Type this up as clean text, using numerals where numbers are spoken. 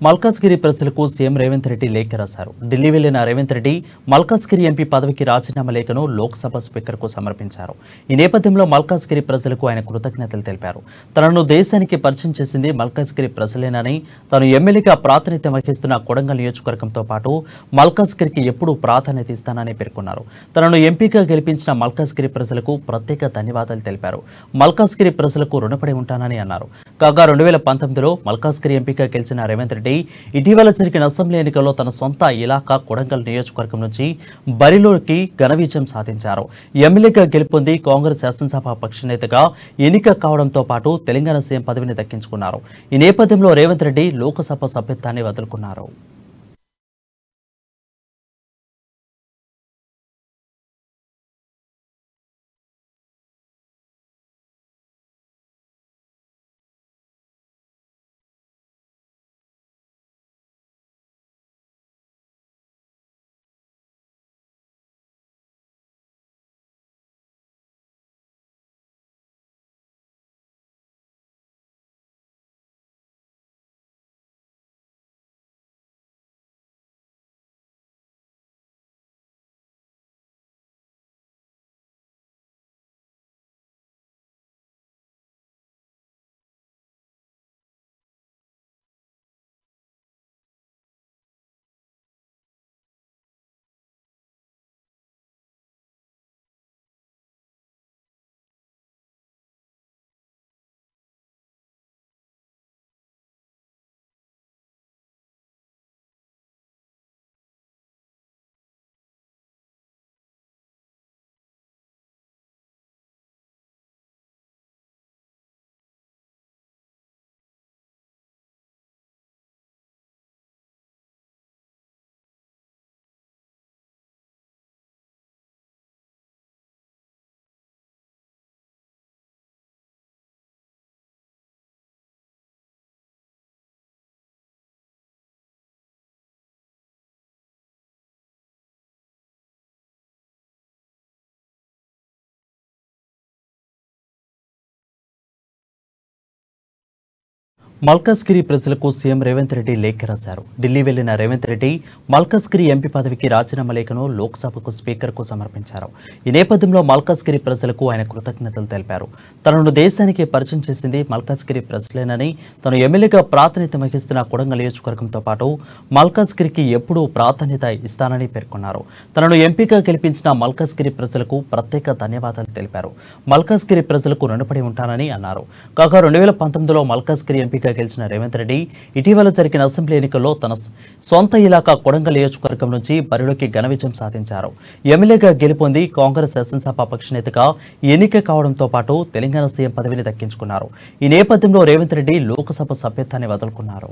మల్కాజ్గిరి ప్రజలకు సీఎం రేవంత్ రెడ్డి లేఖ రాశారు. ఢిల్లీ వెళ్లిన రేవంత్ రెడ్డి మల్కాజ్గిరి ఎంపీ పదవికి రాజీనామా లేఖను లోక్సభ స్పీకర్కు సమర్పించారు. ఈ నేపథ్యంలో మల్కాజ్గిరి ప్రజలకు ఆయన కృతజ్ఞతలు తెలిపారు. తనను దేశానికి పరిచయం చేసింది మల్కాజ్గిరి ప్రజలేనని, తాను ఎమ్మెల్యేగా ప్రాతినిధ్యం వహిస్తున్న కొడంగల్ నియోజకవర్గంతో పాటు మల్కాజ్గిరికి ఎప్పుడూ ప్రాధాన్యత ఇస్తానని పేర్కొన్నారు. తనను ఎంపీగా గెలిపించిన మల్కాజ్గిరి ప్రజలకు ప్రత్యేక ధన్యవాదాలు తెలిపారు. మల్కాజ్గిరి ప్రజలకు రుణపడి ఉంటానని అన్నారు. కాగా 2019లో మల్కాజ్గిరి ఎంపీగా గెలిచిన రేవంత్ రెడ్డి ఇటీవల జరిగిన అసెంబ్లీ ఎన్నికల్లో తన సొంత ఇలాకా కొడంగల్ నియోజకవర్గం నుంచి బరిలోకి ఘన విజయం సాధించారు. ఎమ్మెల్యేగా గెలుపొంది కాంగ్రెస్ శాసనసభ పక్ష నేతగా ఎన్నిక కావడంతో పాటు తెలంగాణ సీఎం పదవిని దక్కించుకున్నారు. ఈ నేపథ్యంలో రేవంత్ రెడ్డి లోక్సభ సభ్యత్వాన్ని వదులుకున్నారు. మల్కాజ్గిరి ప్రజలకు సీఎం రేవంత్ రెడ్డి లేఖ రాశారు. ఢిల్లీ వెళ్లిన రేవంత్ రెడ్డి మల్కాజ్గిరి ఎంపీ పదవికి రాజీనామా లేఖను లోక్సభకు స్పీకర్కు సమర్పించారు. ఈ నేపథ్యంలో మల్కాజ్గిరి ప్రజలకు ఆయన కృతజ్ఞతలు తెలిపారు. తనను దేశానికి పరిచయం చేసింది మల్కాజ్గిరి ప్రజలేనని, తను ఎమ్మెల్యేగా ప్రాతినిధ్యం వహిస్తున్న కొడంగల్ నియోజకవర్గంతో పాటు మల్కాజ్గిరికి ఎప్పుడూ ప్రాధాన్యత ఇస్తానని పేర్కొన్నారు. తనను ఎంపీగా గెలిపించిన మల్కాజ్గిరి ప్రజలకు ప్రత్యేక ధన్యవాదాలు తెలిపారు. మల్కాజ్గిరి ప్రజలకు రుణపడి ఉంటానని అన్నారు. కాగా 2019లో మల్కాజ్గిరి ఎంపీగా గెలిచిన రేవంత్ రెడ్డి ఇటీవల జరిగిన అసెంబ్లీ ఎన్నికల్లో తన సొంత ఇలాకా కొడంగల్ నియోజకవర్గం నుంచి బరిలోకి ఘన విజయం సాధించారు. ఎమ్మెల్యేగా గెలుపొంది కాంగ్రెస్ శాసనసభ పక్ష నేతగా ఎన్నిక కావడంతో పాటు తెలంగాణ సీఎం పదవిని దక్కించుకున్నారు. ఈ నేపథ్యంలో రేవంత్ రెడ్డి లోక్సభ సభ్యత్వాన్ని వదులుకున్నారు.